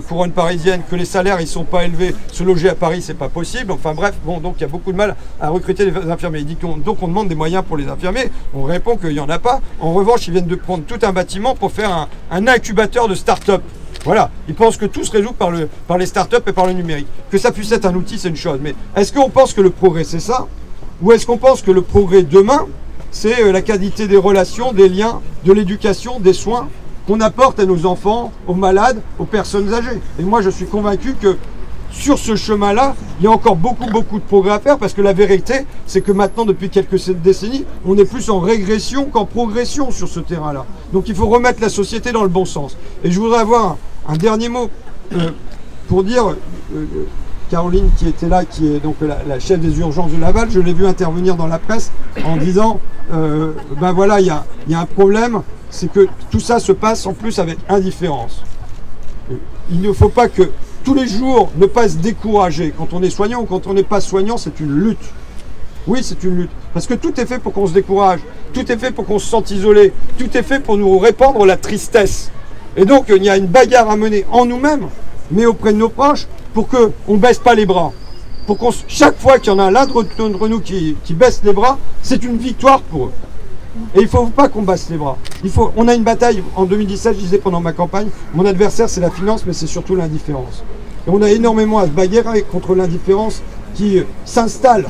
couronne parisienne, que les salaires ils sont pas élevés, se loger à Paris c'est pas possible. Enfin bref, bon, donc il y a beaucoup de mal à recruter les infirmiers. Il dit donc on demande des moyens pour les infirmiers. On répond qu'il n'y en a pas. En revanche, ils viennent de prendre tout un bâtiment pour faire un incubateur de start-up. Voilà, ils pensent que tout se résout par les startups et par le numérique. Que ça puisse être un outil, c'est une chose. Mais est-ce qu'on pense que le progrès c'est ça? Ou est-ce qu'on pense que le progrès demain, c'est la qualité des relations, des liens, de l'éducation, des soins qu'on apporte à nos enfants, aux malades, aux personnes âgées? Et moi, je suis convaincu que sur ce chemin-là, il y a encore beaucoup de progrès à faire, parce que la vérité, c'est que maintenant, depuis quelques décennies, on est plus en régression qu'en progression sur ce terrain-là. Donc il faut remettre la société dans le bon sens. Et je voudrais avoir un dernier mot pour dire... Caroline qui était là, qui est donc la chef des urgences de Laval, je l'ai vu intervenir dans la presse en disant ben voilà, il y a un problème, c'est que tout ça se passe en plus avec indifférence. Il ne faut pas que tous les jours ne pas se décourager. Quand on est soignant ou quand on n'est pas soignant, c'est une lutte. Oui, c'est une lutte. Parce que tout est fait pour qu'on se décourage. Tout est fait pour qu'on se sente isolé. Tout est fait pour nous répandre la tristesse. Et donc, il y a une bagarre à mener en nous-mêmes, mais auprès de nos proches, pour qu'on ne baisse pas les bras. Pour qu'on, chaque fois qu'il y en a l'un d'entre nous qui baisse les bras, c'est une victoire pour eux. Et il ne faut pas qu'on baisse les bras. On a une bataille, en 2017, je disais pendant ma campagne, mon adversaire c'est la finance, mais c'est surtout l'indifférence. Et on a énormément à se bagarrer contre l'indifférence qui s'installe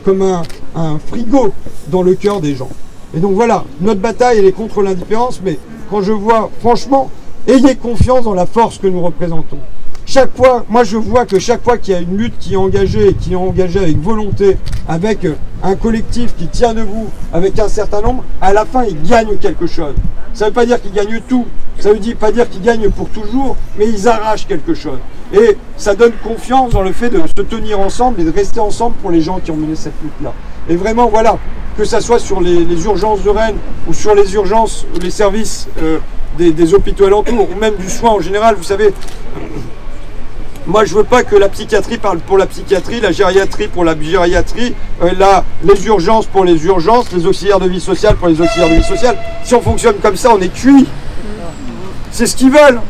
comme un frigo dans le cœur des gens. Et donc voilà, notre bataille elle est contre l'indifférence, mais quand je vois, franchement, ayez confiance dans la force que nous représentons. Chaque fois, moi je vois que chaque fois qu'il y a une lutte qui est engagée, et qui est engagée avec volonté, avec un collectif qui tient debout, avec un certain nombre, à la fin ils gagnent quelque chose. Ça ne veut pas dire qu'ils gagnent tout, ça ne veut pas dire qu'ils gagnent pour toujours, mais ils arrachent quelque chose. Et ça donne confiance dans le fait de se tenir ensemble et de rester ensemble pour les gens qui ont mené cette lutte-là. Et vraiment, voilà, que ça soit sur les urgences de Rennes ou sur les urgences, les services des hôpitaux alentours, ou même du soin en général, vous savez, moi je veux pas que la psychiatrie parle pour la psychiatrie, la gériatrie pour la gériatrie, les urgences pour les urgences, les auxiliaires de vie sociale pour les auxiliaires de vie sociale. Si on fonctionne comme ça, on est cuit. C'est ce qu'ils veulent.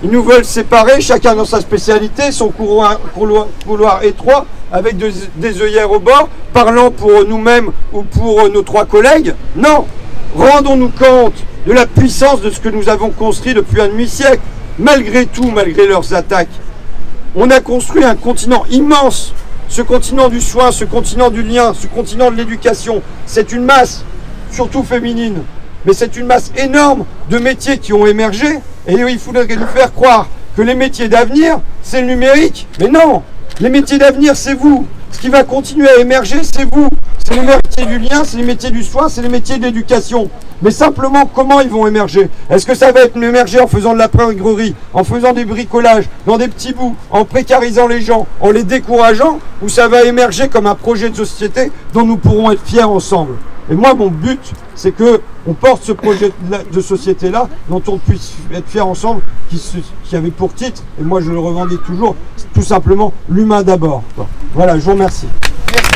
Ils nous veulent séparer, chacun dans sa spécialité, son couloir étroit, avec des œillères au bord, parlant pour nous-mêmes ou pour nos trois collègues. Non, rendons-nous compte de la puissance de ce que nous avons construit depuis un demi-siècle. Malgré tout, malgré leurs attaques, on a construit un continent immense. Ce continent du soin, ce continent du lien, ce continent de l'éducation, c'est une masse, surtout féminine, mais c'est une masse énorme de métiers qui ont émergé. Et il faudrait nous faire croire que les métiers d'avenir, c'est le numérique. Mais non, les métiers d'avenir, c'est vous. Ce qui va continuer à émerger, c'est vous. C'est les métiers du lien, c'est les métiers du soin, c'est les métiers de l'éducation. Mais simplement, comment ils vont émerger? Est-ce que ça va être émerger en faisant de la pré-grouerie, en faisant des bricolages, dans des petits bouts, en précarisant les gens, en les décourageant, ou ça va émerger comme un projet de société dont nous pourrons être fiers ensemble? Et moi, mon but, c'est qu'on porte ce projet de société-là, dont on puisse être fiers ensemble, qui avait pour titre, et moi je le revendique toujours, tout simplement l'humain d'abord. Voilà, je vous remercie. Merci.